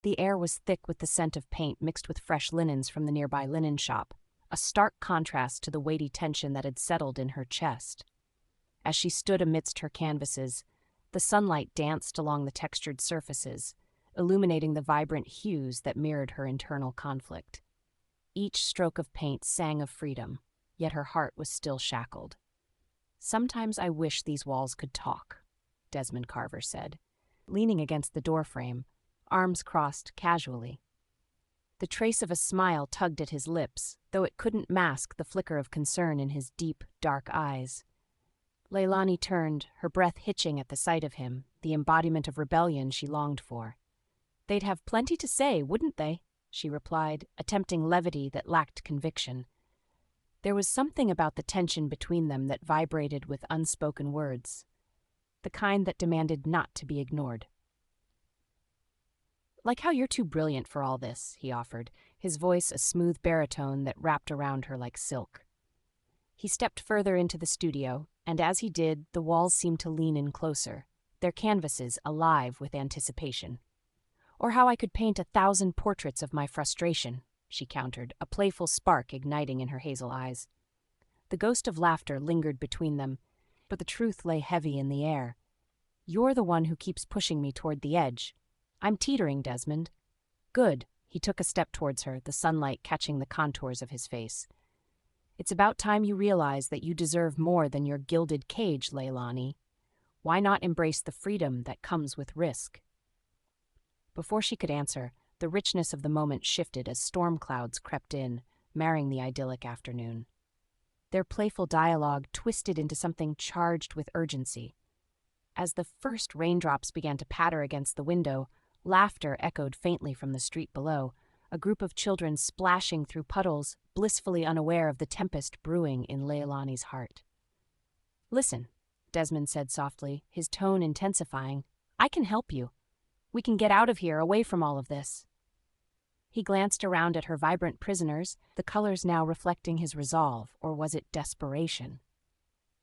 The air was thick with the scent of paint mixed with fresh linens from the nearby linen shop, a stark contrast to the weighty tension that had settled in her chest. As she stood amidst her canvases, the sunlight danced along the textured surfaces, illuminating the vibrant hues that mirrored her internal conflict. Each stroke of paint sang of freedom, yet her heart was still shackled. "Sometimes I wish these walls could talk," Desmond Carver said, leaning against the doorframe, arms crossed casually. The trace of a smile tugged at his lips, though it couldn't mask the flicker of concern in his deep, dark eyes. Laelani turned, her breath hitching at the sight of him, the embodiment of rebellion she longed for. "They'd have plenty to say, wouldn't they?" she replied, attempting levity that lacked conviction. There was something about the tension between them that vibrated with unspoken words, the kind that demanded not to be ignored. "Like how you're too brilliant for all this," he offered, his voice a smooth baritone that wrapped around her like silk. He stepped further into the studio, and as he did, the walls seemed to lean in closer, their canvases alive with anticipation. "Or how I could paint 1,000 portraits of my frustration," she countered, a playful spark igniting in her hazel eyes. The ghost of laughter lingered between them, but the truth lay heavy in the air. "You're the one who keeps pushing me toward the edge. I'm teetering, Desmond." "Good." He took a step towards her, the sunlight catching the contours of his face. "It's about time you realize that you deserve more than your gilded cage, Laelani. Why not embrace the freedom that comes with risk?" Before she could answer, the richness of the moment shifted as storm clouds crept in, marring the idyllic afternoon. Their playful dialogue twisted into something charged with urgency. As the first raindrops began to patter against the window, laughter echoed faintly from the street below, a group of children splashing through puddles, blissfully unaware of the tempest brewing in Laelani's heart. "Listen," Desmond said softly, his tone intensifying. "I can help you. We can get out of here, away from all of this." He glanced around at her vibrant prisoners, the colors now reflecting his resolve, or was it desperation?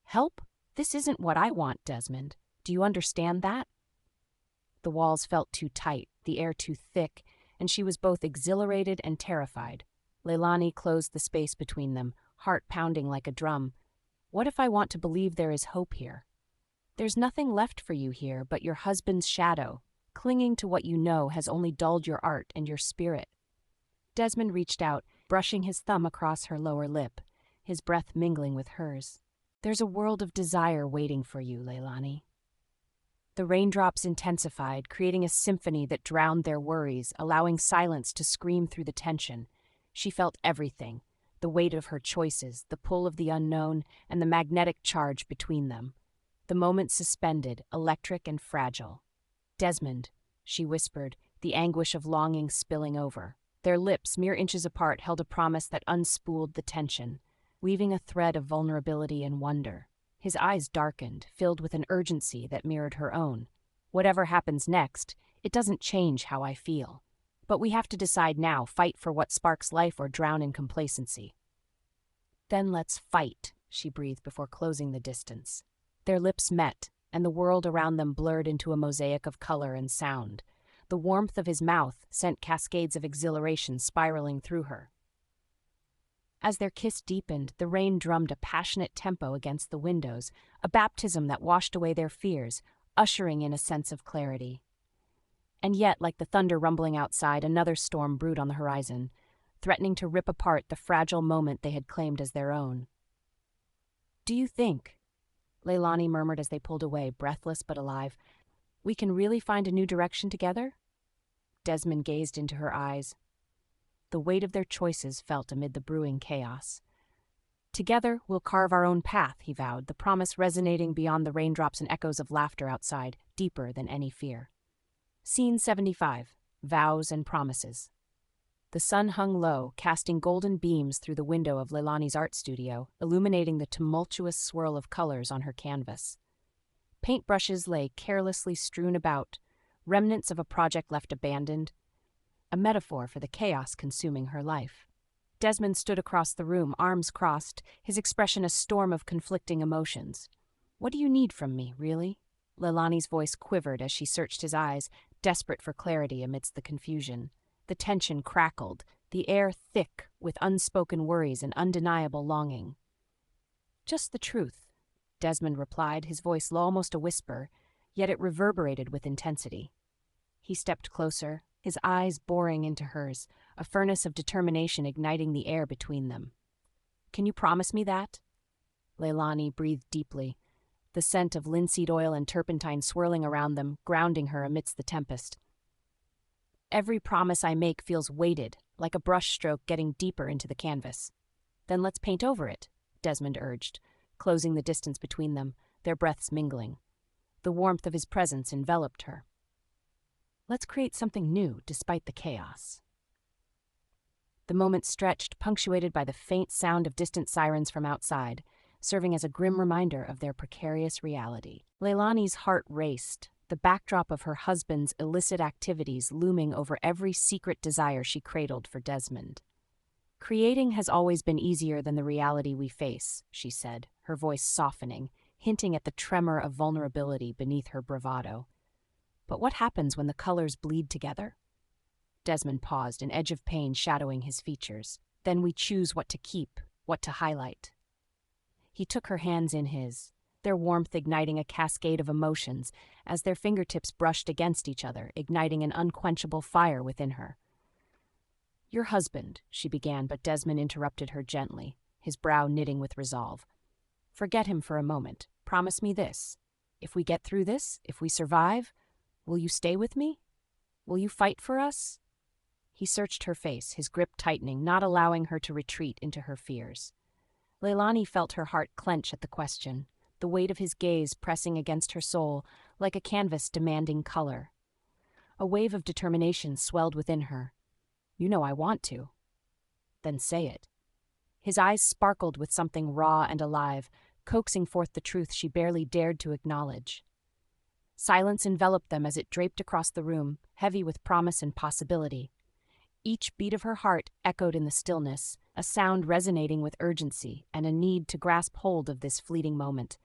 "Help? This isn't what I want, Desmond. Do you understand that?" The walls felt too tight, the air too thick, and she was both exhilarated and terrified. Laelani closed the space between them, heart pounding like a drum. "What if I want to believe there is hope here? There's nothing left for you here but your husband's shadow. Clinging to what you know has only dulled your art and your spirit." Desmond reached out, brushing his thumb across her lower lip, his breath mingling with hers. "There's a world of desire waiting for you, Laelani." The raindrops intensified, creating a symphony that drowned their worries, allowing silence to scream through the tension. She felt everything, the weight of her choices, the pull of the unknown, and the magnetic charge between them. The moment suspended, electric and fragile. "Desmond," she whispered, the anguish of longing spilling over. Their lips, mere inches apart, held a promise that unspooled the tension, weaving a thread of vulnerability and wonder. His eyes darkened, filled with an urgency that mirrored her own. "Whatever happens next, it doesn't change how I feel. But we have to decide now, fight for what sparks life or drown in complacency." "Then let's fight," she breathed before closing the distance. Their lips met, and the world around them blurred into a mosaic of color and sound. The warmth of his mouth sent cascades of exhilaration spiraling through her. As their kiss deepened, the rain drummed a passionate tempo against the windows, a baptism that washed away their fears, ushering in a sense of clarity. And yet, like the thunder rumbling outside, another storm brewed on the horizon, threatening to rip apart the fragile moment they had claimed as their own. "Do you think," Laelani murmured as they pulled away, breathless but alive, "we can really find a new direction together?" Desmond gazed into her eyes. The weight of their choices felt amid the brewing chaos. "Together, we'll carve our own path," he vowed, the promise resonating beyond the raindrops and echoes of laughter outside, deeper than any fear. Scene 75. Vows and Promises. The sun hung low, casting golden beams through the window of Laelani's art studio, illuminating the tumultuous swirl of colors on her canvas. Paintbrushes lay carelessly strewn about, remnants of a project left abandoned, a metaphor for the chaos consuming her life. Desmond stood across the room, arms crossed, his expression a storm of conflicting emotions. "What do you need from me, really?" Laelani's voice quivered as she searched his eyes, desperate for clarity amidst the confusion. The tension crackled, the air thick with unspoken worries and undeniable longing. "Just the truth," Desmond replied, his voice low, almost a whisper, yet it reverberated with intensity. He stepped closer, his eyes boring into hers, a furnace of determination igniting the air between them. "Can you promise me that?" Laelani breathed deeply, the scent of linseed oil and turpentine swirling around them, grounding her amidst the tempest. "Every promise I make feels weighted, like a brushstroke getting deeper into the canvas." "Then let's paint over it," Desmond urged, closing the distance between them, their breaths mingling. The warmth of his presence enveloped her. "Let's create something new despite the chaos." The moment stretched, punctuated by the faint sound of distant sirens from outside, serving as a grim reminder of their precarious reality. Laelani's heart raced, the backdrop of her husband's illicit activities looming over every secret desire she cradled for Desmond. "Creating has always been easier than the reality we face," she said, her voice softening, hinting at the tremor of vulnerability beneath her bravado. "But what happens when the colors bleed together?" Desmond paused, an edge of pain shadowing his features. "Then we choose what to keep, what to highlight." He took her hands in his, their warmth igniting a cascade of emotions as their fingertips brushed against each other, igniting an unquenchable fire within her. "Your husband," she began, but Desmond interrupted her gently, his brow knitting with resolve. "Forget him for a moment. Promise me this. If we get through this, if we survive, will you stay with me? Will you fight for us?" He searched her face, his grip tightening, not allowing her to retreat into her fears. Laelani felt her heart clench at the question, the weight of his gaze pressing against her soul like a canvas demanding color. A wave of determination swelled within her. "You know I want to." "Then say it." His eyes sparkled with something raw and alive, coaxing forth the truth she barely dared to acknowledge. Silence enveloped them as it draped across the room, heavy with promise and possibility. Each beat of her heart echoed in the stillness, a sound resonating with urgency and a need to grasp hold of this fleeting moment.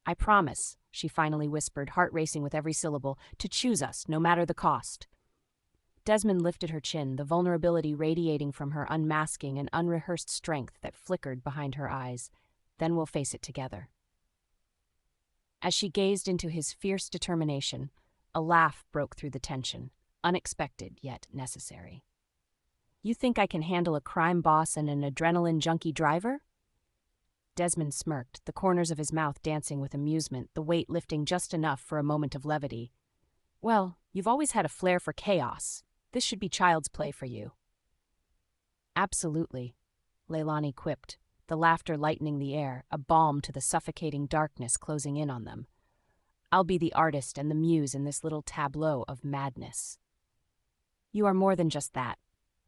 "I promise," she finally whispered, heart racing with every syllable, "to choose us, no matter the cost." Desmond lifted her chin, the vulnerability radiating from her unmasking an unrehearsed strength that flickered behind her eyes. "Then we'll face it together." As she gazed into his fierce determination, a laugh broke through the tension, unexpected yet necessary. "You think I can handle a crime boss and an adrenaline junkie driver?" Desmond smirked, the corners of his mouth dancing with amusement, the weight lifting just enough for a moment of levity. "Well, you've always had a flair for chaos. This should be child's play for you." "Absolutely," Laelani quipped, the laughter lightening the air, a balm to the suffocating darkness closing in on them. "I'll be the artist and the muse in this little tableau of madness." "You are more than just that."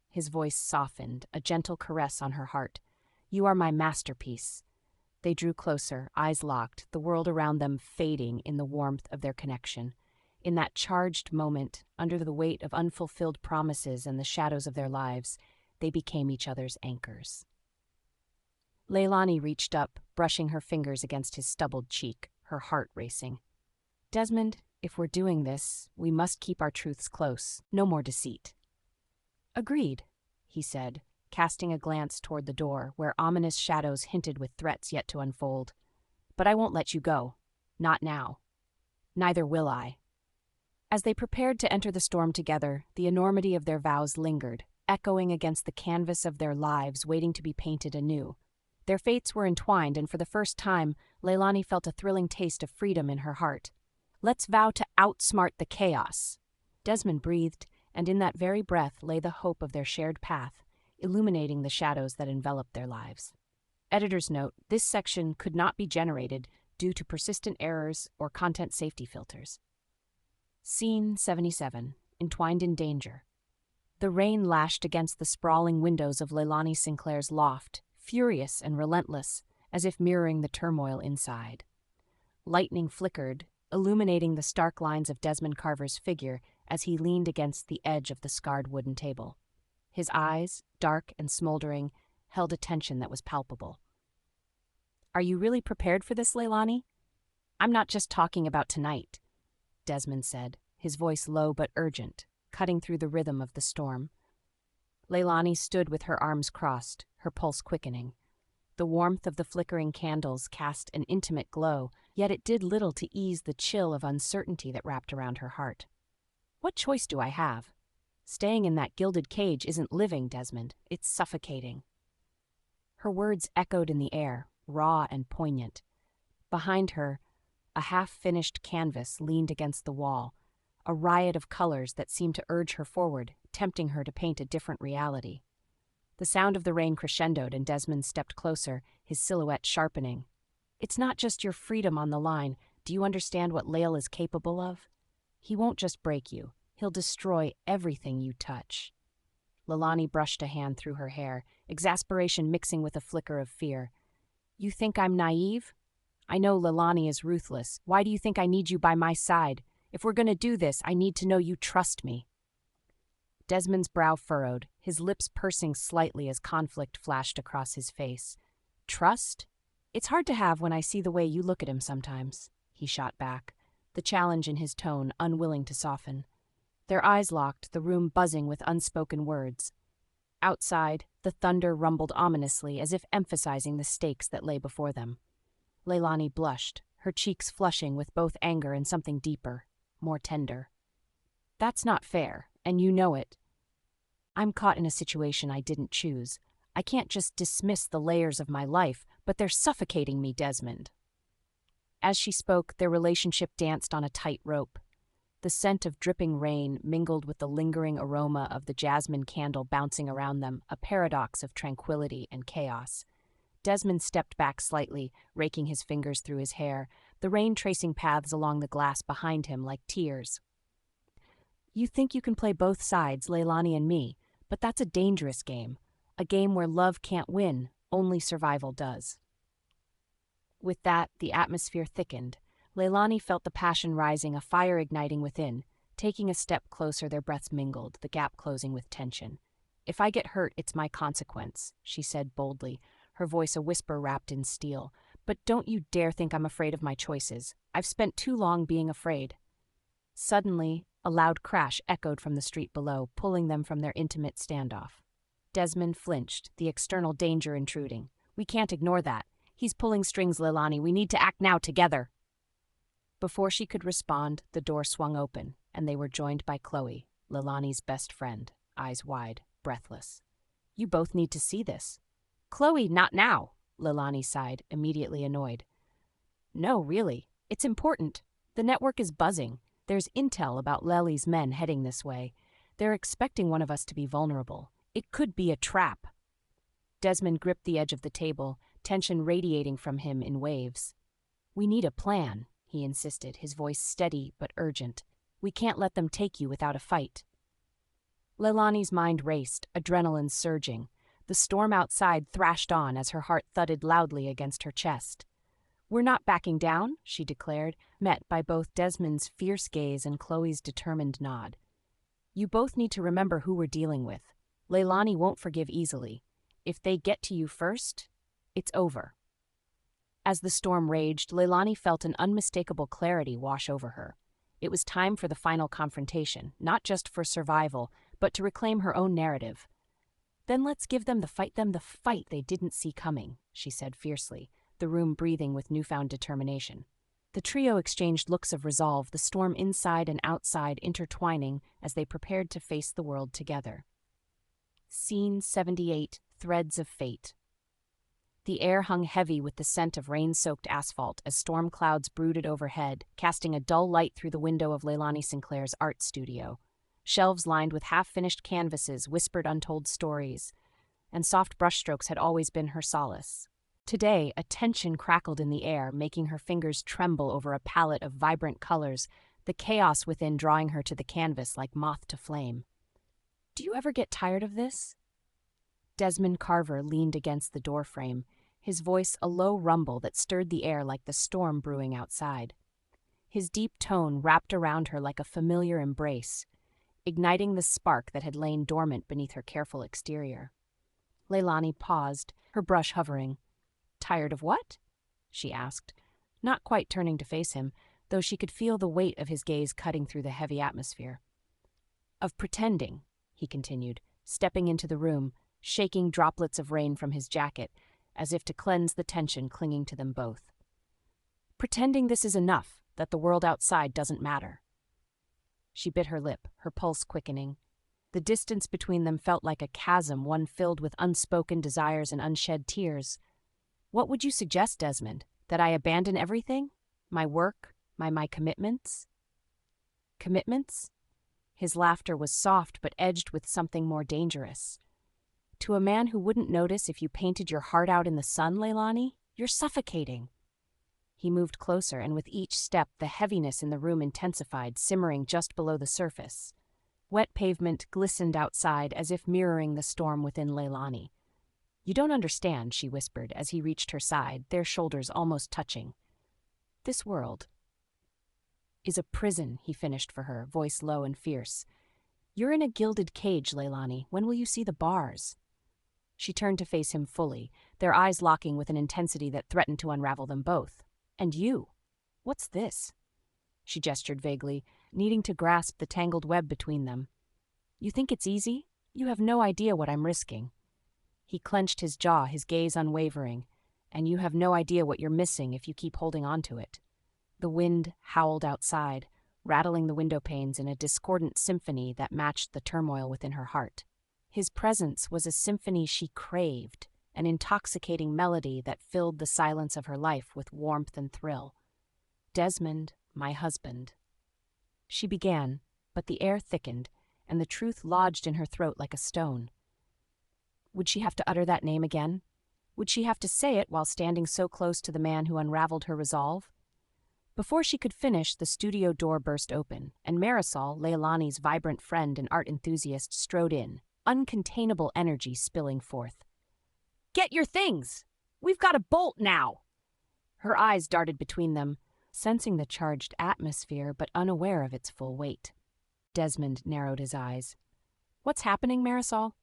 His voice softened, a gentle caress on her heart. "You are my masterpiece." They drew closer, eyes locked, the world around them fading in the warmth of their connection. In that charged moment, under the weight of unfulfilled promises and the shadows of their lives, they became each other's anchors. Laelani reached up, brushing her fingers against his stubbled cheek, her heart racing. "Desmond, if we're doing this, we must keep our truths close. No more deceit." "Agreed," he said, casting a glance toward the door, where ominous shadows hinted with threats yet to unfold. "But I won't let you go. Not now. Neither will I." As they prepared to enter the storm together, the enormity of their vows lingered, echoing against the canvas of their lives waiting to be painted anew. Their fates were entwined, and for the first time, Laelani felt a thrilling taste of freedom in her heart. "Let's vow to outsmart the chaos." Desmond breathed, and in that very breath lay the hope of their shared path, illuminating the shadows that enveloped their lives. Editor's note: this section could not be generated due to persistent errors or content safety filters. Scene 77. Entwined in danger. The rain lashed against the sprawling windows of Laelani Sinclair's loft, furious and relentless, as if mirroring the turmoil inside. Lightning flickered, illuminating the stark lines of Desmond Carver's figure as he leaned against the edge of the scarred wooden table. His eyes, dark and smoldering, held a tension that was palpable. "Are you really prepared for this, Laelani?" "I'm not just talking about tonight," Desmond said, his voice low but urgent, cutting through the rhythm of the storm. Laelani stood with her arms crossed, her pulse quickening. The warmth of the flickering candles cast an intimate glow, yet it did little to ease the chill of uncertainty that wrapped around her heart. What choice do I have? Staying in that gilded cage isn't living, Desmond. It's suffocating. Her words echoed in the air, raw and poignant. Behind her, a half-finished canvas leaned against the wall, a riot of colors that seemed to urge her forward, tempting her to paint a different reality. The sound of the rain crescendoed and Desmond stepped closer, his silhouette sharpening. It's not just your freedom on the line. Do you understand what Lael is capable of? He won't just break you. He'll destroy everything you touch. Laelani brushed a hand through her hair, exasperation mixing with a flicker of fear. You think I'm naive? I know Laelani is ruthless. Why do you think I need you by my side? If we're going to do this, I need to know you trust me. Desmond's brow furrowed, his lips pursing slightly as conflict flashed across his face. Trust? It's hard to have when I see the way you look at him sometimes, he shot back, the challenge in his tone unwilling to soften. Their eyes locked, the room buzzing with unspoken words. Outside, the thunder rumbled ominously as if emphasizing the stakes that lay before them. Laelani blushed, her cheeks flushing with both anger and something deeper, more tender. That's not fair, and you know it. I'm caught in a situation I didn't choose. I can't just dismiss the layers of my life, but they're suffocating me, Desmond. As she spoke, their relationship danced on a tight rope. The scent of dripping rain mingled with the lingering aroma of the jasmine candle bouncing around them, a paradox of tranquility and chaos. Desmond stepped back slightly, raking his fingers through his hair, the rain tracing paths along the glass behind him like tears. You think you can play both sides, Laelani and me, but that's a dangerous game. A game where love can't win, only survival does. With that, the atmosphere thickened. Laelani felt the passion rising, a fire igniting within. Taking a step closer, their breaths mingled, the gap closing with tension. If I get hurt, it's my consequence, she said boldly, her voice a whisper wrapped in steel. But don't you dare think I'm afraid of my choices. I've spent too long being afraid. Suddenly, a loud crash echoed from the street below, pulling them from their intimate standoff. Desmond flinched, the external danger intruding. We can't ignore that. He's pulling strings, Laelani. We need to act now together. Before she could respond, the door swung open, and they were joined by Chloe, Laelani's best friend, eyes wide, breathless. You both need to see this. Chloe, not now, Laelani sighed, immediately annoyed. No, really. It's important. The network is buzzing. There's intel about Lely's men heading this way. They're expecting one of us to be vulnerable. It could be a trap. Desmond gripped the edge of the table, tension radiating from him in waves. We need a plan, he insisted, his voice steady but urgent. We can't let them take you without a fight. Laelani's mind raced, adrenaline surging. The storm outside thrashed on as her heart thudded loudly against her chest. We're not backing down, she declared, met by both Desmond's fierce gaze and Chloe's determined nod. You both need to remember who we're dealing with. Laelani won't forgive easily. If they get to you first, it's over. As the storm raged, Laelani felt an unmistakable clarity wash over her. It was time for the final confrontation, not just for survival, but to reclaim her own narrative. Then let's give them the fight they didn't see coming, she said fiercely, the room breathing with newfound determination. The trio exchanged looks of resolve, the storm inside and outside intertwining as they prepared to face the world together. Scene 78, Threads of Fate. The air hung heavy with the scent of rain-soaked asphalt as storm clouds brooded overhead, casting a dull light through the window of Laelani Sinclair's art studio. Shelves lined with half-finished canvases whispered untold stories, and soft brushstrokes had always been her solace. Today, a tension crackled in the air, making her fingers tremble over a palette of vibrant colors, the chaos within drawing her to the canvas like moth to flame. Do you ever get tired of this? Desmond Carver leaned against the doorframe, his voice a low rumble that stirred the air like the storm brewing outside. His deep tone wrapped around her like a familiar embrace, igniting the spark that had lain dormant beneath her careful exterior. Laelani paused, her brush hovering. Tired of what? She asked, not quite turning to face him. though she could feel the weight of his gaze cutting through the heavy atmosphere. "Of pretending," he continued, stepping into the room, shaking droplets of rain from his jacket, as if to cleanse the tension clinging to them both. "Pretending this is enough, that the world outside doesn't matter." She bit her lip, her pulse quickening. The distance between them felt like a chasm, one filled with unspoken desires and unshed tears. "What would you suggest, Desmond? That I abandon everything? My work, my commitments?" "Commitments?" His laughter was soft but edged with something more dangerous. "To a man who wouldn't notice if you painted your heart out in the sun, Laelani? You're suffocating." He moved closer, and with each step, the heaviness in the room intensified, simmering just below the surface. Wet pavement glistened outside, as if mirroring the storm within Laelani. "You don't understand," she whispered as he reached her side, their shoulders almost touching. "This world is a prison," he finished for her, voice low and fierce. "You're in a gilded cage, Laelani. When will you see the bars?" She turned to face him fully, their eyes locking with an intensity that threatened to unravel them both. "And you? What's this?" She gestured vaguely, needing to grasp the tangled web between them. "You think it's easy? You have no idea what I'm risking." He clenched his jaw, his gaze unwavering. "And you have no idea what you're missing if you keep holding on to it." The wind howled outside, rattling the window panes in a discordant symphony that matched the turmoil within her heart. His presence was a symphony she craved, an intoxicating melody that filled the silence of her life with warmth and thrill. "Desmond, my husband." She began, but the air thickened, and the truth lodged in her throat like a stone. Would she have to utter that name again? Would she have to say it while standing so close to the man who unraveled her resolve? Before she could finish, the studio door burst open, and Marisol, Laelani's vibrant friend and art enthusiast, strode in, uncontainable energy spilling forth. "Get your things! We've got to bolt now!" Her eyes darted between them, sensing the charged atmosphere but unaware of its full weight. Desmond narrowed his eyes. "What's happening, Marisol?"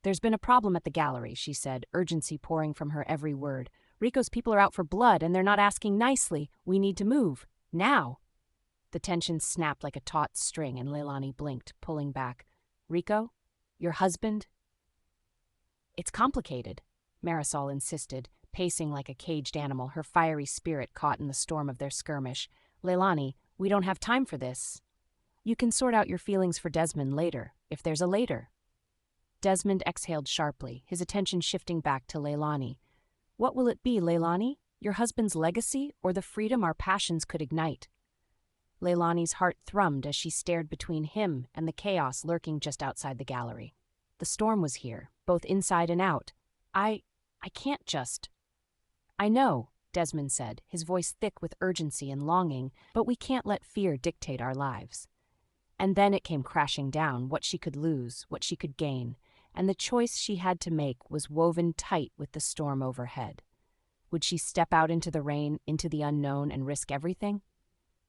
"There's been a problem at the gallery," she said, urgency pouring from her every word. "Rico's people are out for blood, and they're not asking nicely. We need to move. Now." The tension snapped like a taut string, and Laelani blinked, pulling back. "Rico? Your husband?" "It's complicated," Marisol insisted, pacing like a caged animal, her fiery spirit caught in the storm of their skirmish. "Laelani, we don't have time for this. You can sort out your feelings for Desmond later, if there's a later." Desmond exhaled sharply, his attention shifting back to Laelani. "What will it be, Laelani? Your husband's legacy, or the freedom our passions could ignite?" Laelani's heart thrummed as she stared between him and the chaos lurking just outside the gallery. The storm was here, both inside and out. I can't just..." "I know," Desmond said, his voice thick with urgency and longing, "but we can't let fear dictate our lives." And then it came crashing down, what she could lose, what she could gain, and the choice she had to make was woven tight with the storm overhead. Would she step out into the rain, into the unknown, and risk everything?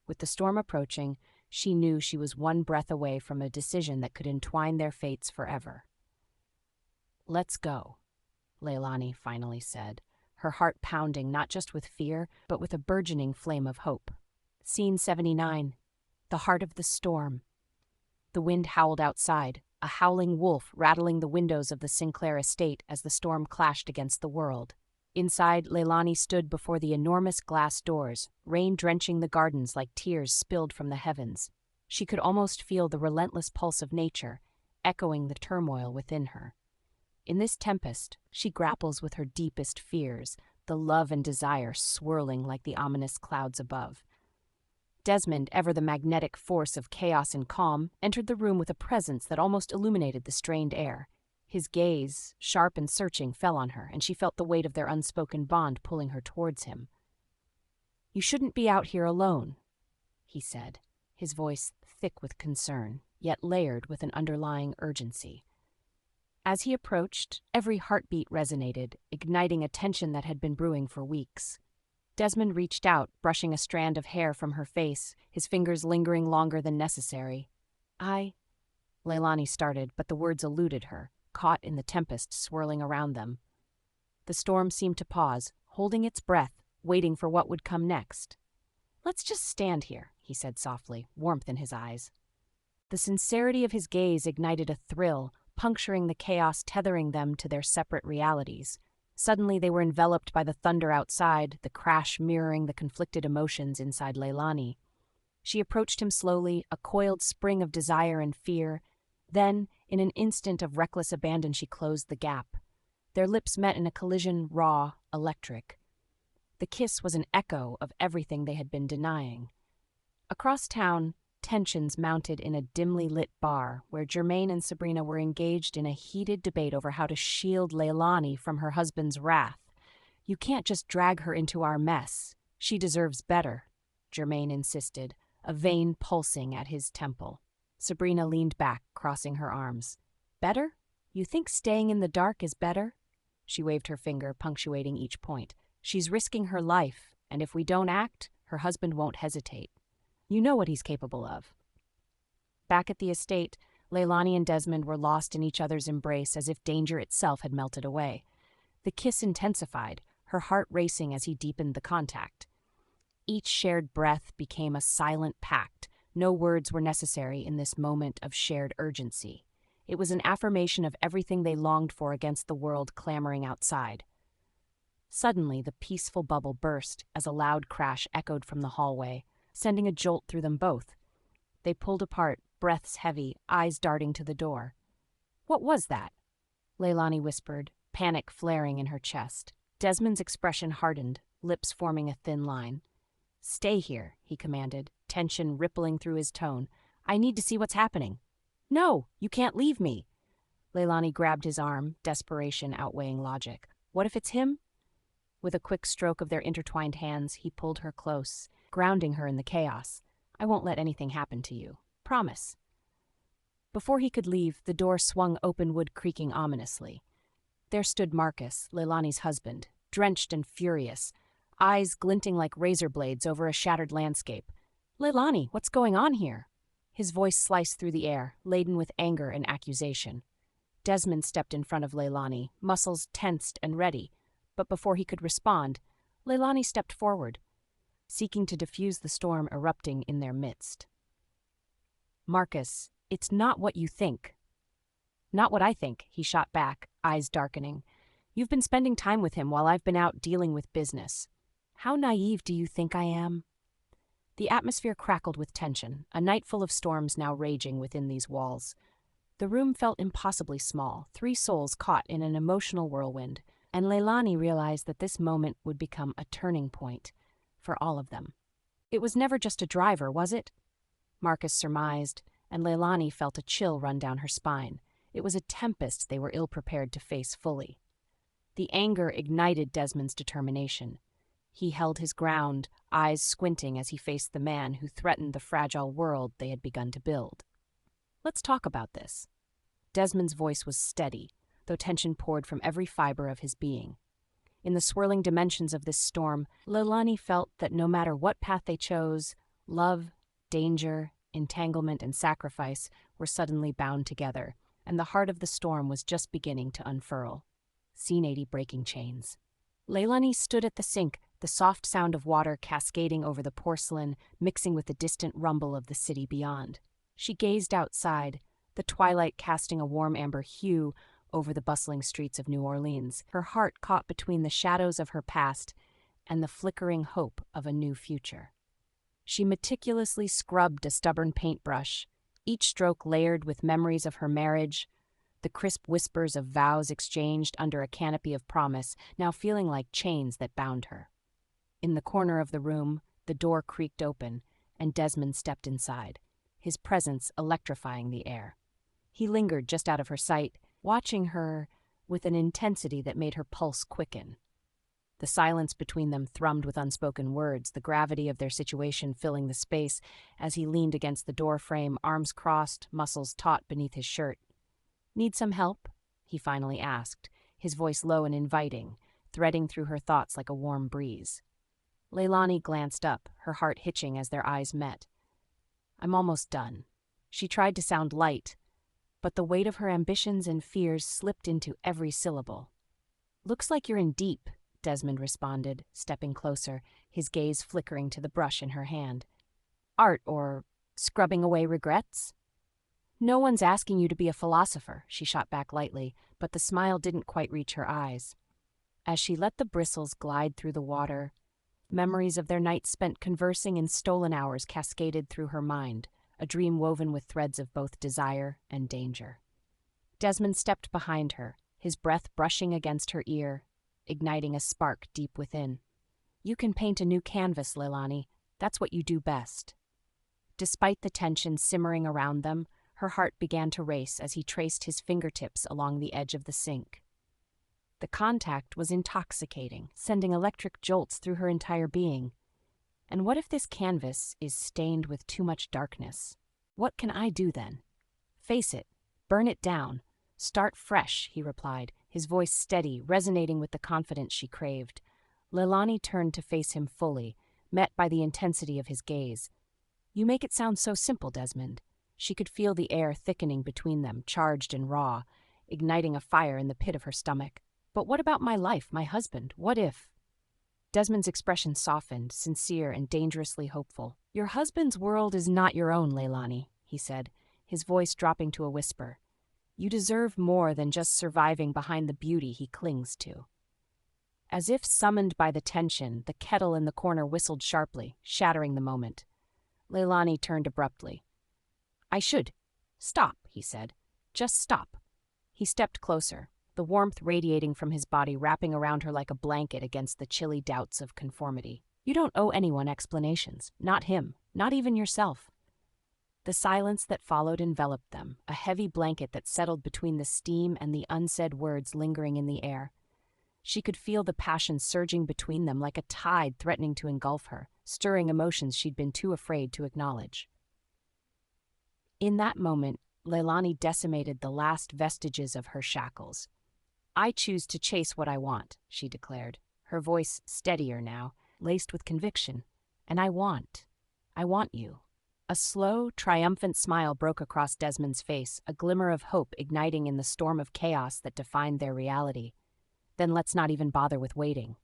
With the storm approaching, she knew she was one breath away from a decision that could entwine their fates forever. "Let's go," Laelani finally said, her heart pounding not just with fear, but with a burgeoning flame of hope. Scene 79. The heart of the storm. The wind howled outside, a howling wolf rattling the windows of the Sinclair estate as the storm clashed against the world. Inside, Laelani stood before the enormous glass doors, rain drenching the gardens like tears spilled from the heavens. She could almost feel the relentless pulse of nature, echoing the turmoil within her. In this tempest, she grapples with her deepest fears, the love and desire swirling like the ominous clouds above. Desmond, ever the magnetic force of chaos and calm, entered the room with a presence that almost illuminated the strained air. His gaze, sharp and searching, fell on her, and she felt the weight of their unspoken bond pulling her towards him. "You shouldn't be out here alone," he said, his voice thick with concern, yet layered with an underlying urgency. As he approached, every heartbeat resonated, igniting a tension that had been brewing for weeks. Desmond reached out, brushing a strand of hair from her face, his fingers lingering longer than necessary. Laelani started, but the words eluded her, caught in the tempest swirling around them. The storm seemed to pause, holding its breath, waiting for what would come next. "Let's just stand here," he said softly, warmth in his eyes. The sincerity of his gaze ignited a thrill, puncturing the chaos tethering them to their separate realities. Suddenly they were enveloped by the thunder outside, the crash mirroring the conflicted emotions inside Laelani. She approached him slowly, a coiled spring of desire and fear. Then, in an instant of reckless abandon, she closed the gap. Their lips met in a collision raw, electric. The kiss was an echo of everything they had been denying. Across town, tensions mounted in a dimly lit bar where Germaine and Sabrina were engaged in a heated debate over how to shield Laelani from her husband's wrath. "You can't just drag her into our mess. She deserves better," Germaine insisted, a vein pulsing at his temple. Sabrina leaned back, crossing her arms. "Better? You think staying in the dark is better?" She waved her finger, punctuating each point. "She's risking her life, and if we don't act, her husband won't hesitate. You know what he's capable of." Back at the estate, Laelani and Desmond were lost in each other's embrace as if danger itself had melted away. The kiss intensified, her heart racing as he deepened the contact. Each shared breath became a silent pact. No words were necessary in this moment of shared urgency. It was an affirmation of everything they longed for against the world clamoring outside. Suddenly, the peaceful bubble burst as a loud crash echoed from the hallway, sending a jolt through them both. They pulled apart, breaths heavy, eyes darting to the door. "What was that?" Laelani whispered, panic flaring in her chest. Desmond's expression hardened, lips forming a thin line. "Stay here," he commanded, tension rippling through his tone. "I need to see what's happening." "No, you can't leave me." Laelani grabbed his arm, desperation outweighing logic. "What if it's him?" With a quick stroke of their intertwined hands, he pulled her close, grounding her in the chaos. "I won't let anything happen to you. Promise." Before he could leave, the door swung open, wood creaking ominously. There stood Marcus, Laelani's husband, drenched and furious, eyes glinting like razor blades over a shattered landscape. "Laelani, what's going on here?" His voice sliced through the air, laden with anger and accusation. Desmond stepped in front of Laelani, muscles tensed and ready, but before he could respond, Laelani stepped forward, seeking to diffuse the storm erupting in their midst. "Marcus, it's not what you think." "Not what I think," he shot back, eyes darkening. "You've been spending time with him while I've been out dealing with business. How naive do you think I am?" The atmosphere crackled with tension, a night full of storms now raging within these walls. The room felt impossibly small, 3 souls caught in an emotional whirlwind, and Laelani realized that this moment would become a turning point for all of them. "It was never just a driver, was it?" Marcus surmised, and Laelani felt a chill run down her spine. It was a tempest they were ill-prepared to face fully. The anger ignited Desmond's determination. He held his ground, eyes squinting as he faced the man who threatened the fragile world they had begun to build. "Let's talk about this." Desmond's voice was steady, though tension poured from every fiber of his being. In the swirling dimensions of this storm, Laelani felt that no matter what path they chose, love, danger, entanglement, and sacrifice were suddenly bound together, and the heart of the storm was just beginning to unfurl. Scene 80 breaking chains. Laelani stood at the sink, the soft sound of water cascading over the porcelain, mixing with the distant rumble of the city beyond. She gazed outside, the twilight casting a warm amber hue over the bustling streets of New Orleans, her heart caught between the shadows of her past and the flickering hope of a new future. She meticulously scrubbed a stubborn paintbrush, each stroke layered with memories of her marriage, the crisp whispers of vows exchanged under a canopy of promise, now feeling like chains that bound her. In the corner of the room, the door creaked open, and Desmond stepped inside, his presence electrifying the air. He lingered just out of her sight, watching her with an intensity that made her pulse quicken. The silence between them thrummed with unspoken words, the gravity of their situation filling the space as he leaned against the door frame, arms crossed, muscles taut beneath his shirt. "Need some help?" he finally asked, his voice low and inviting, threading through her thoughts like a warm breeze. Laelani glanced up, her heart hitching as their eyes met. "I'm almost done." She tried to sound light, but the weight of her ambitions and fears slipped into every syllable. "Looks like you're in deep," Desmond responded, stepping closer, his gaze flickering to the brush in her hand. Art or scrubbing away regrets? No one's asking you to be a philosopher, she shot back lightly, but the smile didn't quite reach her eyes. As she let the bristles glide through the water, memories of their night spent conversing in stolen hours cascaded through her mind, a dream woven with threads of both desire and danger. Desmond stepped behind her, his breath brushing against her ear, igniting a spark deep within. You can paint a new canvas, Laelani. That's what you do best. Despite the tension simmering around them, her heart began to race as he traced his fingertips along the edge of the sink. The contact was intoxicating, sending electric jolts through her entire being. And what if this canvas is stained with too much darkness? What can I do then? Face it, burn it down, start fresh, he replied, his voice steady, resonating with the confidence she craved. Laelani turned to face him fully, met by the intensity of his gaze. You make it sound so simple, Desmond. She could feel the air thickening between them, charged and raw, igniting a fire in the pit of her stomach. But what about my life, my husband? What if? Desmond's expression softened, sincere and dangerously hopeful. Your husband's world is not your own, Laelani, he said, his voice dropping to a whisper. You deserve more than just surviving behind the beauty he clings to. As if summoned by the tension, the kettle in the corner whistled sharply, shattering the moment. Laelani turned abruptly. I should. Stop, he said. Just stop. He stepped closer, the warmth radiating from his body wrapping around her like a blanket against the chilly doubts of conformity. You don't owe anyone explanations, not him, not even yourself. The silence that followed enveloped them, a heavy blanket that settled between the steam and the unsaid words lingering in the air. She could feel the passion surging between them like a tide threatening to engulf her, stirring emotions she'd been too afraid to acknowledge. In that moment, Laelani decimated the last vestiges of her shackles. I choose to chase what I want, she declared, her voice steadier now, laced with conviction. And I want you. A slow, triumphant smile broke across Desmond's face, a glimmer of hope igniting in the storm of chaos that defined their reality. Then let's not even bother with waiting.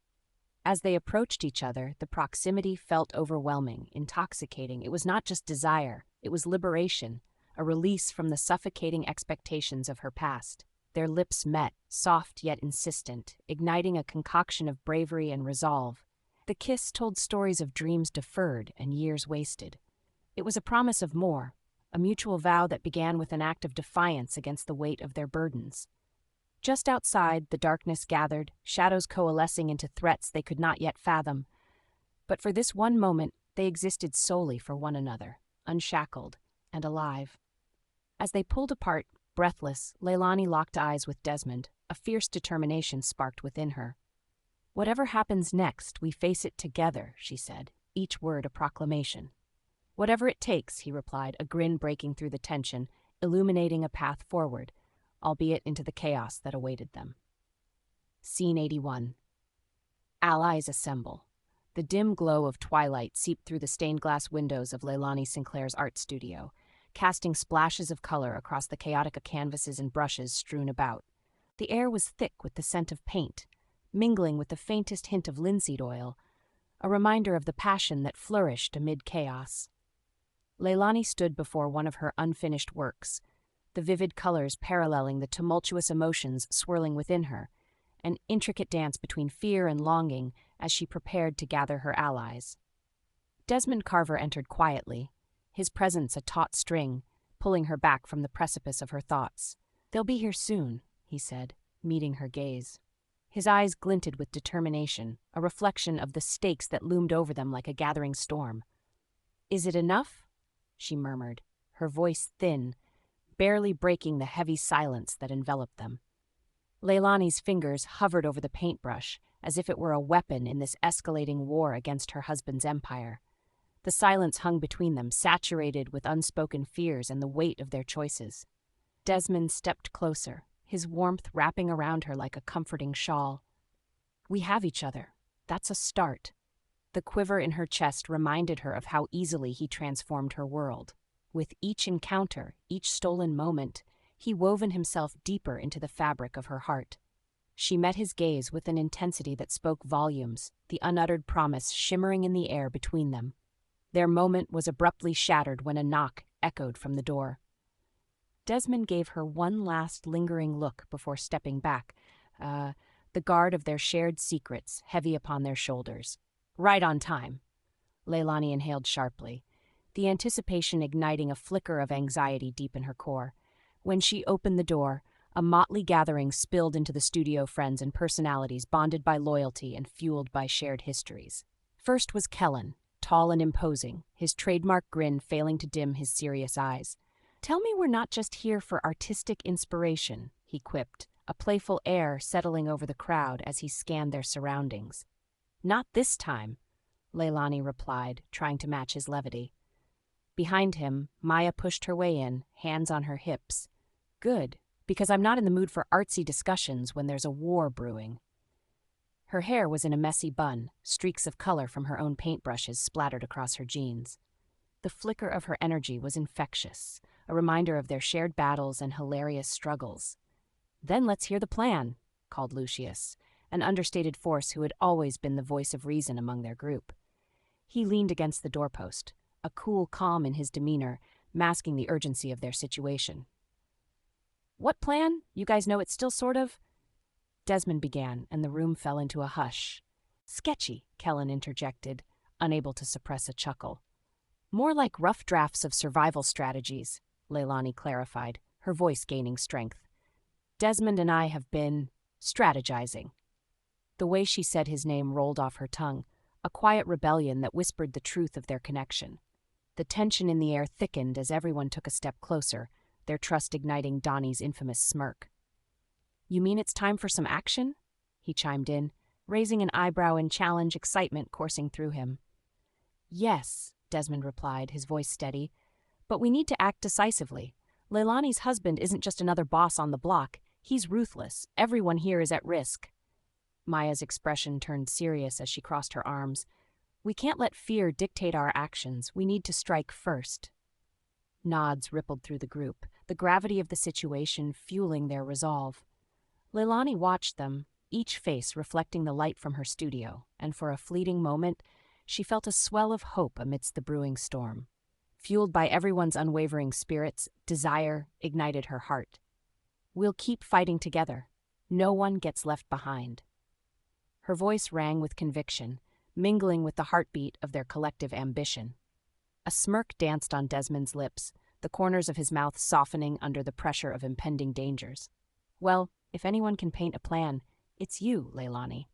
As they approached each other, the proximity felt overwhelming, intoxicating. It was not just desire, it was liberation, a release from the suffocating expectations of her past. Their lips met, soft yet insistent, igniting a concoction of bravery and resolve. The kiss told stories of dreams deferred and years wasted. It was a promise of more, a mutual vow that began with an act of defiance against the weight of their burdens. Just outside, the darkness gathered, shadows coalescing into threats they could not yet fathom. But for this one moment, they existed solely for one another, unshackled and alive. As they pulled apart, breathless, Laelani locked eyes with Desmond, a fierce determination sparked within her. Whatever happens next, we face it together, she said, each word a proclamation. Whatever it takes, he replied, a grin breaking through the tension, illuminating a path forward, albeit into the chaos that awaited them. Scene 81. Allies assemble. The dim glow of twilight seeped through the stained-glass windows of Laelani Sinclair's art studio, casting splashes of color across the chaotic canvases and brushes strewn about. The air was thick with the scent of paint, mingling with the faintest hint of linseed oil, a reminder of the passion that flourished amid chaos. Laelani stood before one of her unfinished works, the vivid colors paralleling the tumultuous emotions swirling within her, an intricate dance between fear and longing as she prepared to gather her allies. Desmond Carver entered quietly, his presence a taut string, pulling her back from the precipice of her thoughts. They'll be here soon, he said, meeting her gaze. His eyes glinted with determination, a reflection of the stakes that loomed over them like a gathering storm. Is it enough? She murmured, her voice thin, barely breaking the heavy silence that enveloped them. Laelani's fingers hovered over the paintbrush, as if it were a weapon in this escalating war against her husband's empire. The silence hung between them, saturated with unspoken fears and the weight of their choices. Desmond stepped closer, his warmth wrapping around her like a comforting shawl. We have each other. That's a start. The quiver in her chest reminded her of how easily he transformed her world. With each encounter, each stolen moment, he woven himself deeper into the fabric of her heart. She met his gaze with an intensity that spoke volumes, the unuttered promise shimmering in the air between them. Their moment was abruptly shattered when a knock echoed from the door. Desmond gave her one last lingering look before stepping back, the guard of their shared secrets heavy upon their shoulders. Right on time. Laelani inhaled sharply, the anticipation igniting a flicker of anxiety deep in her core. When she opened the door, a motley gathering spilled into the studio, friends and personalities bonded by loyalty and fueled by shared histories. First was Kellen, tall and imposing, his trademark grin failing to dim his serious eyes. "Tell me we're not just here for artistic inspiration," he quipped, a playful air settling over the crowd as he scanned their surroundings. "Not this time," Laelani replied, trying to match his levity. Behind him, Maya pushed her way in, hands on her hips. "Good, because I'm not in the mood for artsy discussions when there's a war brewing." Her hair was in a messy bun, streaks of color from her own paintbrushes splattered across her jeans. The flicker of her energy was infectious, a reminder of their shared battles and hilarious struggles. "Then let's hear the plan," called Lucius, an understated force who had always been the voice of reason among their group. He leaned against the doorpost, a cool calm in his demeanor, masking the urgency of their situation. "What plan? You guys know it's still sort of—" Desmond began, and the room fell into a hush. "Sketchy," Kellen interjected, unable to suppress a chuckle. "More like rough drafts of survival strategies," Laelani clarified, her voice gaining strength. "Desmond and I have been strategizing." The way she said his name rolled off her tongue, a quiet rebellion that whispered the truth of their connection. The tension in the air thickened as everyone took a step closer, their trust igniting Donnie's infamous smirk. "You mean it's time for some action?" he chimed in, raising an eyebrow in challenge, excitement coursing through him. "Yes," Desmond replied, his voice steady, "but we need to act decisively. Laelani's husband isn't just another boss on the block. He's ruthless. Everyone here is at risk." Maya's expression turned serious as she crossed her arms. "We can't let fear dictate our actions. We need to strike first." Nods rippled through the group, the gravity of the situation fueling their resolve. Laelani watched them, each face reflecting the light from her studio, and for a fleeting moment, she felt a swell of hope amidst the brewing storm. Fueled by everyone's unwavering spirits, desire ignited her heart. "We'll keep fighting together. No one gets left behind." Her voice rang with conviction, mingling with the heartbeat of their collective ambition. A smirk danced on Desmond's lips, the corners of his mouth softening under the pressure of impending dangers. "Well, if anyone can paint a plan, it's you, Laelani."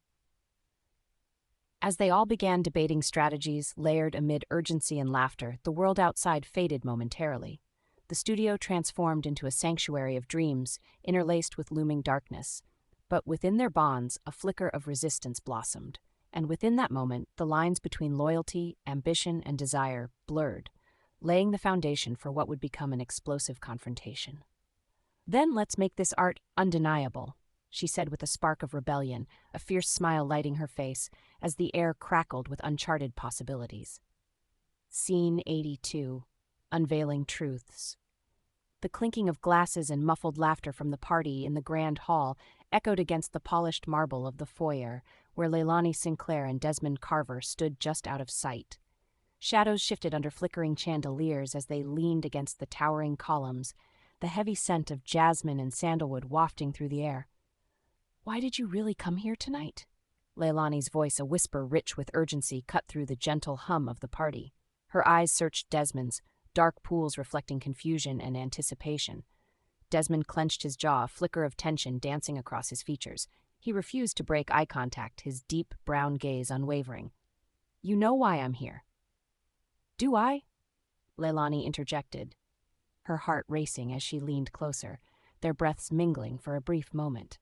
As they all began debating strategies layered amid urgency and laughter, the world outside faded momentarily. The studio transformed into a sanctuary of dreams, interlaced with looming darkness. But within their bonds, a flicker of resistance blossomed, and within that moment, the lines between loyalty, ambition, and desire blurred, laying the foundation for what would become an explosive confrontation. "Then let's make this art undeniable," she said with a spark of rebellion, a fierce smile lighting her face as the air crackled with uncharted possibilities. Scene 82. Unveiling Truths. The clinking of glasses and muffled laughter from the party in the grand hall echoed against the polished marble of the foyer, where Laelani Sinclair and Desmond Carver stood just out of sight. Shadows shifted under flickering chandeliers as they leaned against the towering columns, the heavy scent of jasmine and sandalwood wafting through the air. "Why did you really come here tonight?" Laelani's voice, a whisper rich with urgency, cut through the gentle hum of the party. Her eyes searched Desmond's, dark pools reflecting confusion and anticipation. Desmond clenched his jaw, a flicker of tension dancing across his features. He refused to break eye contact, his deep brown gaze unwavering. "You know why I'm here." "Do I?" Laelani interjected, her heart racing as she leaned closer, their breaths mingling for a brief moment.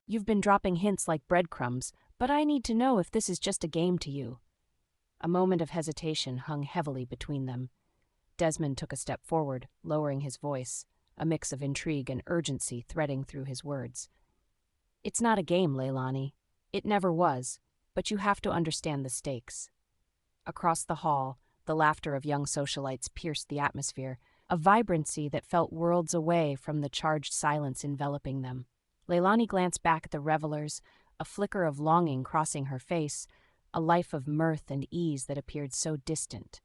"You've been dropping hints like breadcrumbs, but I need to know if this is just a game to you." A moment of hesitation hung heavily between them. Desmond took a step forward, lowering his voice, a mix of intrigue and urgency threading through his words. "It's not a game, Laelani. It never was, but you have to understand the stakes." Across the hall, the laughter of young socialites pierced the atmosphere, a vibrancy that felt worlds away from the charged silence enveloping them. Laelani glanced back at the revelers, a flicker of longing crossing her face, a life of mirth and ease that appeared so distant.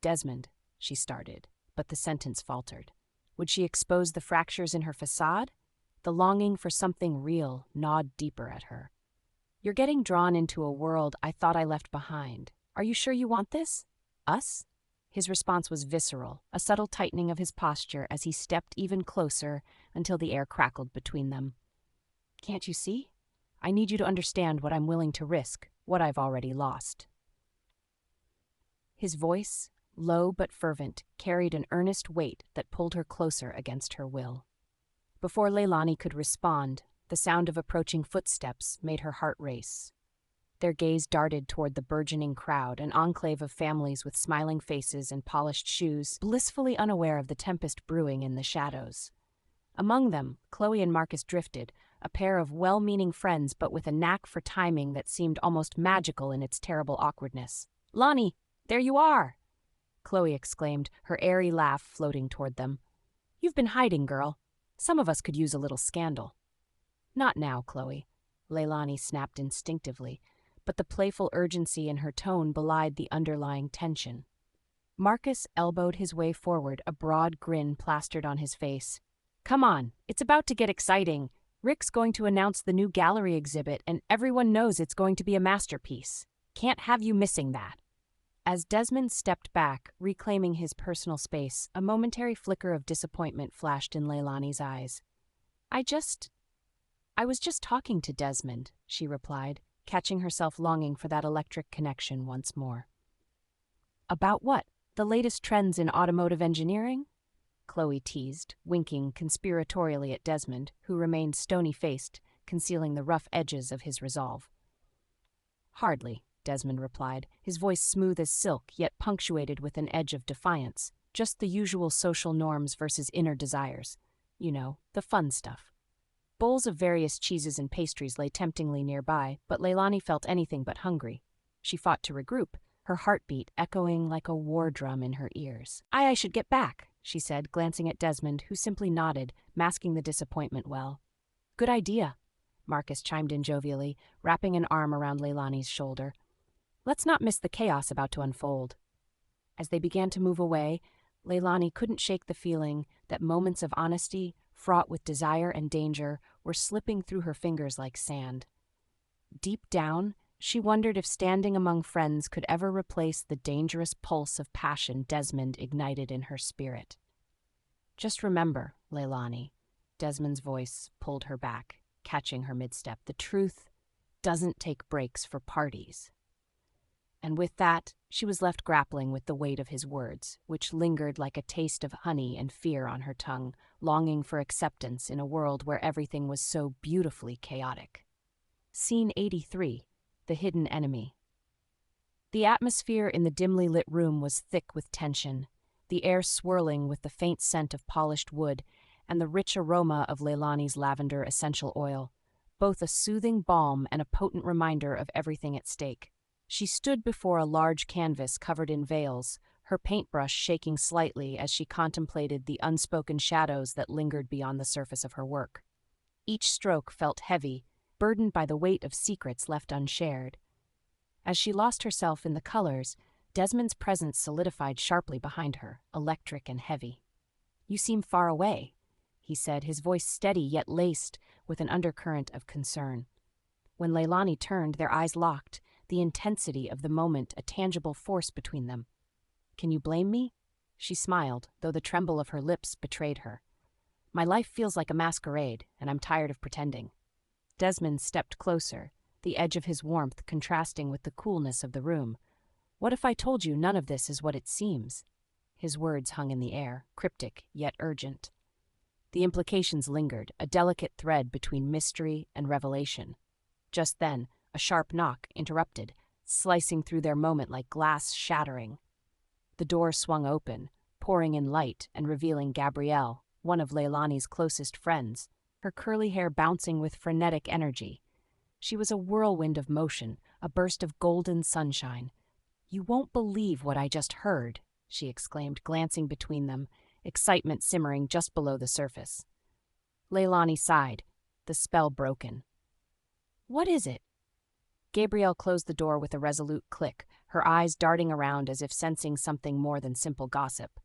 "Desmond," she started, but the sentence faltered. Would she expose the fractures in her façade? The longing for something real gnawed deeper at her. "You're getting drawn into a world I thought I left behind. Are you sure you want this? Us?" His response was visceral, a subtle tightening of his posture as he stepped even closer until the air crackled between them. "Can't you see? I need you to understand what I'm willing to risk, what I've already lost." His voice, low but fervent, carried an earnest weight that pulled her closer against her will. Before Laelani could respond, the sound of approaching footsteps made her heart race. Their gaze darted toward the burgeoning crowd, an enclave of families with smiling faces and polished shoes, blissfully unaware of the tempest brewing in the shadows. Among them, Chloe and Marcus drifted, a pair of well-meaning friends but with a knack for timing that seemed almost magical in its terrible awkwardness. "Lonnie, there you are!" Chloe exclaimed, her airy laugh floating toward them. "You've been hiding, girl. Some of us could use a little scandal." "Not now, Chloe," Laelani snapped instinctively, but the playful urgency in her tone belied the underlying tension. Marcus elbowed his way forward, a broad grin plastered on his face. "Come on, it's about to get exciting. Rick's going to announce the new gallery exhibit, and everyone knows it's going to be a masterpiece. Can't have you missing that." As Desmond stepped back, reclaiming his personal space, a momentary flicker of disappointment flashed in Laelani's eyes. I was just talking to Desmond," she replied, catching herself longing for that electric connection once more. "About what? The latest trends in automotive engineering?" Chloe teased, winking conspiratorially at Desmond, who remained stony-faced, concealing the rough edges of his resolve. "Hardly," Desmond replied, his voice smooth as silk, yet punctuated with an edge of defiance. "Just the usual social norms versus inner desires. You know, the fun stuff." Bowls of various cheeses and pastries lay temptingly nearby, but Laelani felt anything but hungry. She fought to regroup, her heartbeat echoing like a war drum in her ears. I should get back," she said, glancing at Desmond, who simply nodded, masking the disappointment well. "Good idea," Marcus chimed in jovially, wrapping an arm around Laelani's shoulder. "Let's not miss the chaos about to unfold." As they began to move away, Laelani couldn't shake the feeling that moments of honesty, fraught with desire and danger, were slipping through her fingers like sand. Deep down, she wondered if standing among friends could ever replace the dangerous pulse of passion Desmond ignited in her spirit. "Just remember, Laelani," Desmond's voice pulled her back, catching her mid-step. "The truth doesn't take breaks for parties." And with that, she was left grappling with the weight of his words, which lingered like a taste of honey and fear on her tongue, longing for acceptance in a world where everything was so beautifully chaotic. Scene 83. The Hidden Enemy. The atmosphere in the dimly lit room was thick with tension, the air swirling with the faint scent of polished wood and the rich aroma of Laelani's lavender essential oil, both a soothing balm and a potent reminder of everything at stake. She stood before a large canvas covered in veils, her paintbrush shaking slightly as she contemplated the unspoken shadows that lingered beyond the surface of her work. Each stroke felt heavy, burdened by the weight of secrets left unshared. As she lost herself in the colors, Desmond's presence solidified sharply behind her, electric and heavy. "You seem far away," he said, his voice steady yet laced with an undercurrent of concern. When Laelani turned, their eyes locked, the intensity of the moment a tangible force between them. "Can you blame me?" She smiled, though the tremble of her lips betrayed her. "My life feels like a masquerade, and I'm tired of pretending." Desmond stepped closer, the edge of his warmth contrasting with the coolness of the room. "What if I told you none of this is what it seems?" His words hung in the air, cryptic yet urgent. The implications lingered, a delicate thread between mystery and revelation. Just then, a sharp knock interrupted, slicing through their moment like glass shattering. The door swung open, pouring in light and revealing Gabrielle, one of Laelani's closest friends, her curly hair bouncing with frenetic energy. She was a whirlwind of motion, a burst of golden sunshine. "You won't believe what I just heard," she exclaimed, glancing between them, excitement simmering just below the surface. Laelani sighed. the spell broken. "What is it?" Gabrielle closed the door with a resolute click, her eyes darting around as if sensing something more than simple gossip.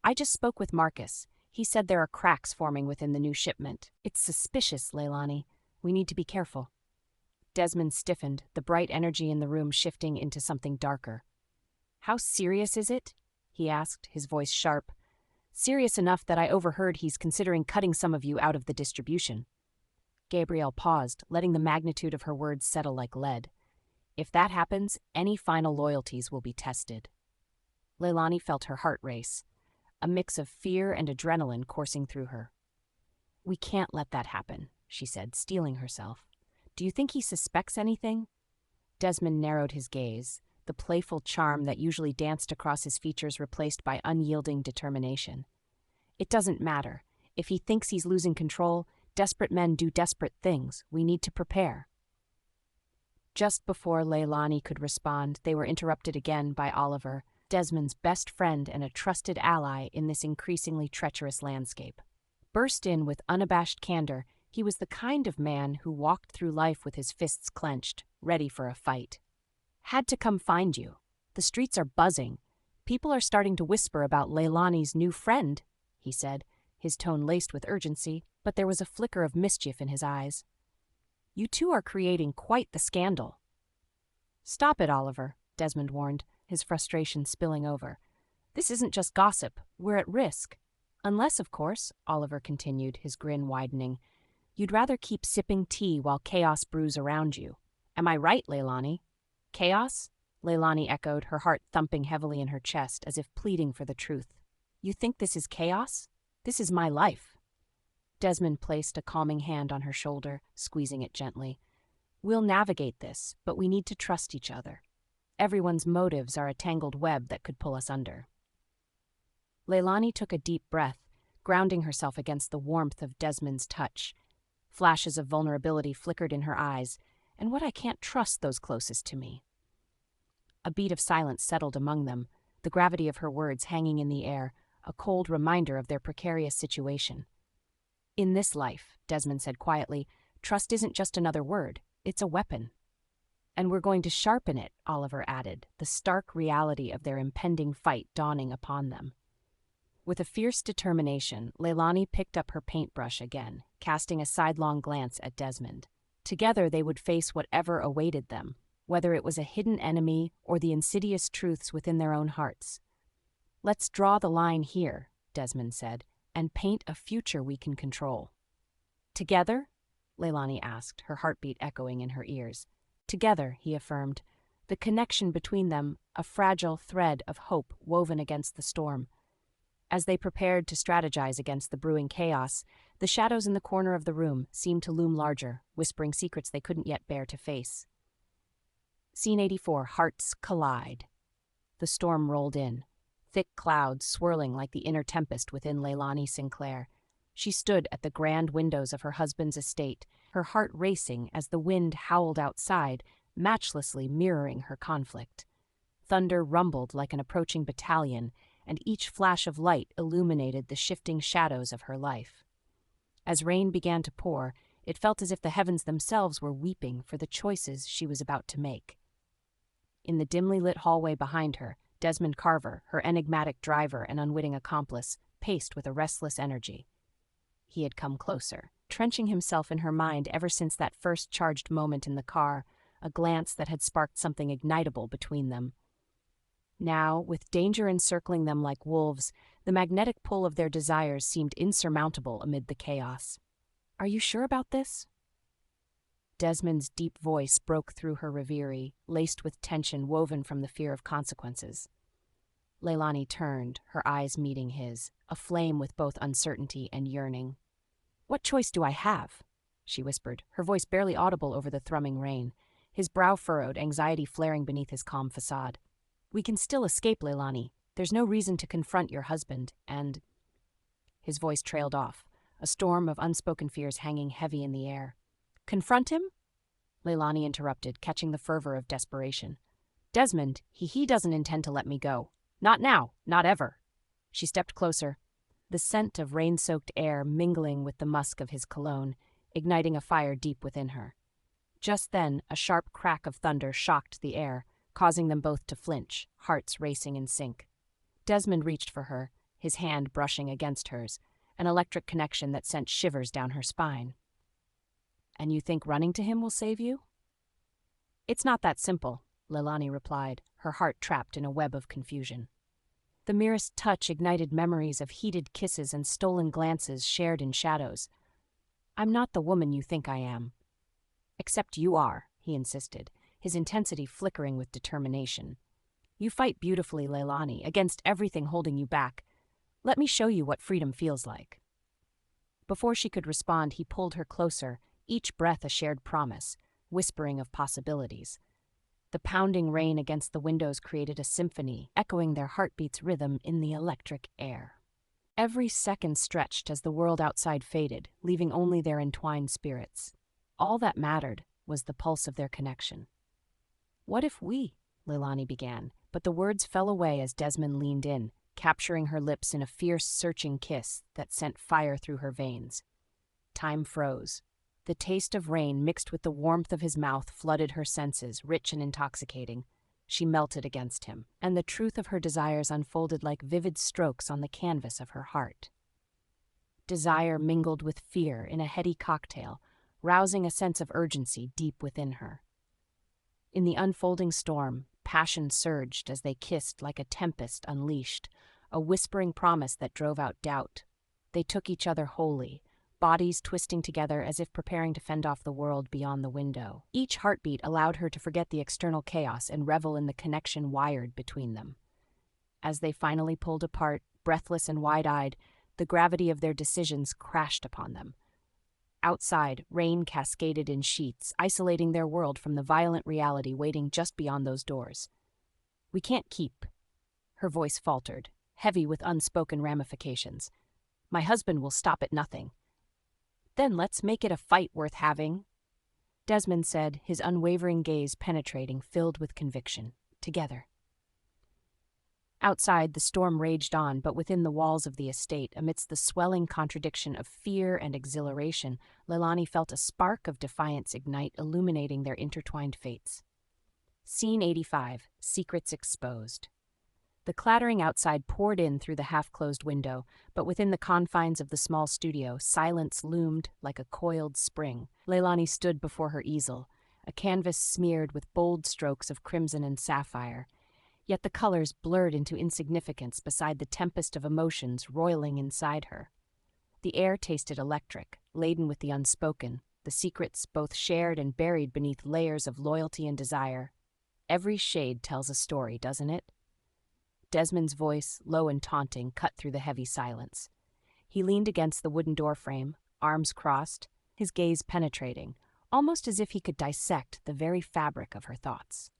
"I just spoke with Marcus. He said there are cracks forming within the new shipment. It's suspicious, Laelani. We need to be careful." Desmond stiffened, the bright energy in the room shifting into something darker. "How serious is it?" he asked, his voice sharp. "Serious enough that I overheard he's considering cutting some of you out of the distribution." Gabrielle paused, letting the magnitude of her words settle like lead. If that happens, any final loyalties will be tested. Laelani felt her heart race, a mix of fear and adrenaline coursing through her. "We can't let that happen," she said, steeling herself. "Do you think he suspects anything?" Desmond narrowed his gaze, the playful charm that usually danced across his features replaced by unyielding determination. "It doesn't matter. If he thinks he's losing control, desperate men do desperate things. We need to prepare." Just before Laelani could respond, they were interrupted again by Oliver, Desmond's best friend and a trusted ally in this increasingly treacherous landscape. Burst in with unabashed candor, he was the kind of man who walked through life with his fists clenched, ready for a fight. "Had to come find you. The streets are buzzing. People are starting to whisper about Laelani's new friend," he said, his tone laced with urgency, but there was a flicker of mischief in his eyes. "You two are creating quite the scandal." "Stop it, Oliver," Desmond warned, his frustration spilling over. "This isn't just gossip. We're at risk. Unless, of course," Oliver continued, his grin widening, "you'd rather keep sipping tea while chaos brews around you. Am I right, Laelani?" "Chaos?" Laelani echoed, her heart thumping heavily in her chest as if pleading for the truth. "You think this is chaos? This is my life." Desmond placed a calming hand on her shoulder, squeezing it gently. "We'll navigate this, but we need to trust each other. Everyone's motives are a tangled web that could pull us under." Laelani took a deep breath, grounding herself against the warmth of Desmond's touch. Flashes of vulnerability flickered in her eyes. "And what I can't trust those closest to me." A beat of silence settled among them, the gravity of her words hanging in the air, a cold reminder of their precarious situation. "In this life," Desmond said quietly, "trust isn't just another word, it's a weapon." "And we're going to sharpen it," Oliver added, the stark reality of their impending fight dawning upon them. With a fierce determination, Laelani picked up her paintbrush again, casting a sidelong glance at Desmond. Together they would face whatever awaited them, whether it was a hidden enemy or the insidious truths within their own hearts. "Let's draw the line here," Desmond said, "and paint a future we can control." "Together?" Laelani asked, her heartbeat echoing in her ears. "Together," he affirmed, the connection between them a fragile thread of hope woven against the storm. As they prepared to strategize against the brewing chaos, the shadows in the corner of the room seemed to loom larger, whispering secrets they couldn't yet bear to face. Scene 84, Hearts Collide. The storm rolled in, thick clouds swirling like the inner tempest within Laelani Sinclair. She stood at the grand windows of her husband's estate, her heart racing as the wind howled outside, matchlessly mirroring her conflict. Thunder rumbled like an approaching battalion, and each flash of light illuminated the shifting shadows of her life. As rain began to pour, it felt as if the heavens themselves were weeping for the choices she was about to make. In the dimly lit hallway behind her, Desmond Carver, her enigmatic driver and unwitting accomplice, paced with a restless energy. He had come closer, trenching himself in her mind ever since that first charged moment in the car, a glance that had sparked something ignitable between them. Now, with danger encircling them like wolves, the magnetic pull of their desires seemed insurmountable amid the chaos. "Are you sure about this?" Desmond's deep voice broke through her reverie, laced with tension woven from the fear of consequences. Laelani turned, her eyes meeting his, aflame with both uncertainty and yearning. "What choice do I have?" she whispered, her voice barely audible over the thrumming rain, his brow furrowed, anxiety flaring beneath his calm façade. "We can still escape, Laelani. There's no reason to confront your husband, and—" His voice trailed off, a storm of unspoken fears hanging heavy in the air. "Confront him?" Laelani interrupted, catching the fervor of desperation. "Desmond, he doesn't intend to let me go. Not now, not ever." She stepped closer, the scent of rain-soaked air mingling with the musk of his cologne, igniting a fire deep within her. Just then, a sharp crack of thunder shocked the air, causing them both to flinch, hearts racing in sync. Desmond reached for her, his hand brushing against hers, an electric connection that sent shivers down her spine. "And you think running to him will save you?" "It's not that simple," Laelani replied, her heart trapped in a web of confusion. The merest touch ignited memories of heated kisses and stolen glances shared in shadows. "I'm not the woman you think I am." "Except you are," he insisted, his intensity flickering with determination. "You fight beautifully, Laelani, against everything holding you back. Let me show you what freedom feels like." Before she could respond, he pulled her closer, each breath a shared promise, whispering of possibilities. The pounding rain against the windows created a symphony, echoing their heartbeats' rhythm in the electric air. Every second stretched as the world outside faded, leaving only their entwined spirits. All that mattered was the pulse of their connection. "What if we?" Laelani began, but the words fell away as Desmond leaned in, capturing her lips in a fierce, searching kiss that sent fire through her veins. Time froze. The taste of rain mixed with the warmth of his mouth flooded her senses, rich and intoxicating. She melted against him, and the truth of her desires unfolded like vivid strokes on the canvas of her heart. Desire mingled with fear in a heady cocktail, rousing a sense of urgency deep within her. In the unfolding storm, passion surged as they kissed like a tempest unleashed, a whispering promise that drove out doubt. They took each other wholly, bodies twisting together as if preparing to fend off the world beyond the window. Each heartbeat allowed her to forget the external chaos and revel in the connection wired between them. As they finally pulled apart, breathless and wide-eyed, the gravity of their decisions crashed upon them. Outside, rain cascaded in sheets, isolating their world from the violent reality waiting just beyond those doors. "We can't keep." Her voice faltered, heavy with unspoken ramifications. "My husband will stop at nothing." "Then let's make it a fight worth having," Desmond said, his unwavering gaze penetrating, filled with conviction. "Together." Outside, the storm raged on, but within the walls of the estate, amidst the swelling contradiction of fear and exhilaration, Laelani felt a spark of defiance ignite, illuminating their intertwined fates. Scene 85, Secrets Exposed. The clattering outside poured in through the half-closed window, but within the confines of the small studio, silence loomed like a coiled spring. Laelani stood before her easel, a canvas smeared with bold strokes of crimson and sapphire. Yet the colors blurred into insignificance beside the tempest of emotions roiling inside her. The air tasted electric, laden with the unspoken, the secrets both shared and buried beneath layers of loyalty and desire. "Every shade tells a story, doesn't it?" Desmond's voice, low and taunting, cut through the heavy silence. He leaned against the wooden doorframe, arms crossed, his gaze penetrating, almost as if he could dissect the very fabric of her thoughts.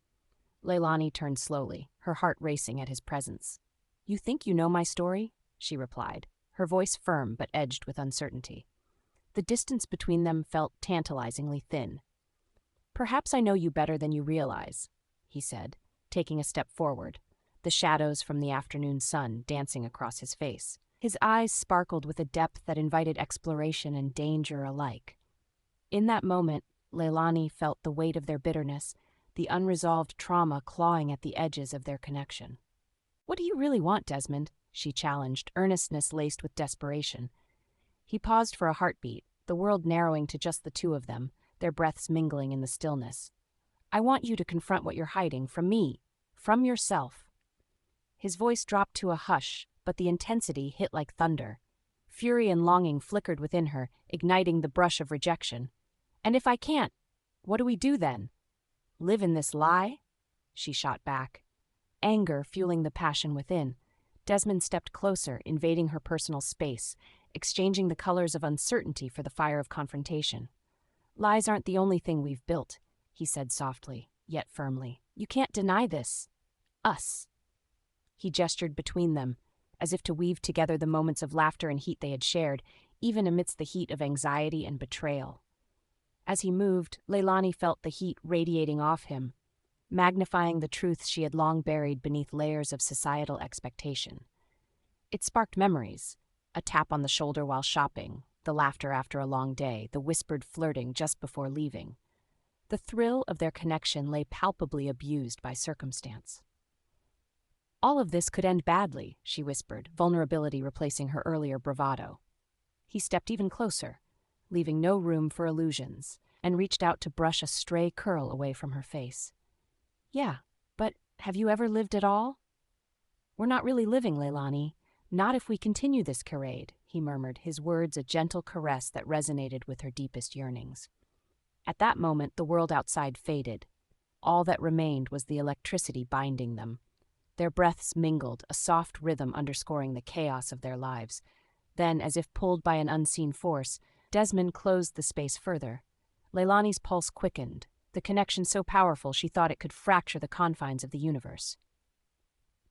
Laelani turned slowly, her heart racing at his presence. "You think you know my story?" she replied, her voice firm but edged with uncertainty. The distance between them felt tantalizingly thin. "Perhaps I know you better than you realize," he said, taking a step forward, the shadows from the afternoon sun dancing across his face. His eyes sparkled with a depth that invited exploration and danger alike. In that moment, Laelani felt the weight of their bitterness, the unresolved trauma clawing at the edges of their connection. "What do you really want, Desmond?" she challenged, earnestness laced with desperation. He paused for a heartbeat, the world narrowing to just the two of them, their breaths mingling in the stillness. "I want you to confront what you're hiding from me, from yourself." His voice dropped to a hush, but the intensity hit like thunder. Fury and longing flickered within her, igniting the brush of rejection. "And if I can't, what do we do then? Live in this lie?" she shot back. Anger fueling the passion within, Desmond stepped closer, invading her personal space, exchanging the colors of uncertainty for the fire of confrontation. "Lies aren't the only thing we've built," he said softly, yet firmly. "You can't deny this. Us." He gestured between them, as if to weave together the moments of laughter and heat they had shared, even amidst the heat of anxiety and betrayal. As he moved, Laelani felt the heat radiating off him, magnifying the truths she had long buried beneath layers of societal expectation. It sparked memories, a tap on the shoulder while shopping, the laughter after a long day, the whispered flirting just before leaving. The thrill of their connection lay palpably abused by circumstance. "All of this could end badly," she whispered, vulnerability replacing her earlier bravado. He stepped even closer, leaving no room for illusions, and reached out to brush a stray curl away from her face. "Yeah, but have you ever lived at all?" "We're not really living, Laelani. Not if we continue this charade," he murmured, his words a gentle caress that resonated with her deepest yearnings. At that moment, the world outside faded. All that remained was the electricity binding them. Their breaths mingled, a soft rhythm underscoring the chaos of their lives. Then, as if pulled by an unseen force, Desmond closed the space further. Laelani's pulse quickened, the connection so powerful she thought it could fracture the confines of the universe.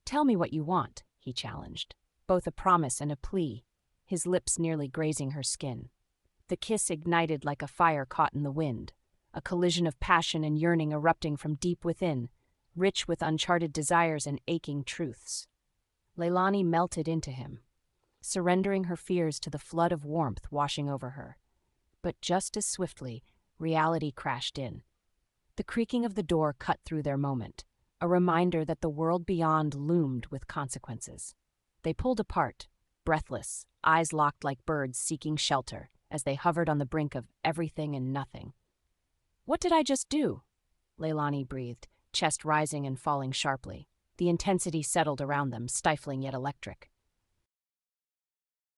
"Tell me what you want," he challenged, both a promise and a plea, his lips nearly grazing her skin. The kiss ignited like a fire caught in the wind, a collision of passion and yearning erupting from deep within, rich with uncharted desires and aching truths. Laelani melted into him, surrendering her fears to the flood of warmth washing over her. But just as swiftly, reality crashed in. The creaking of the door cut through their moment, a reminder that the world beyond loomed with consequences. They pulled apart, breathless, eyes locked like birds seeking shelter, as they hovered on the brink of everything and nothing. "What did I just do?" Laelani breathed, chest rising and falling sharply. The intensity settled around them, stifling yet electric.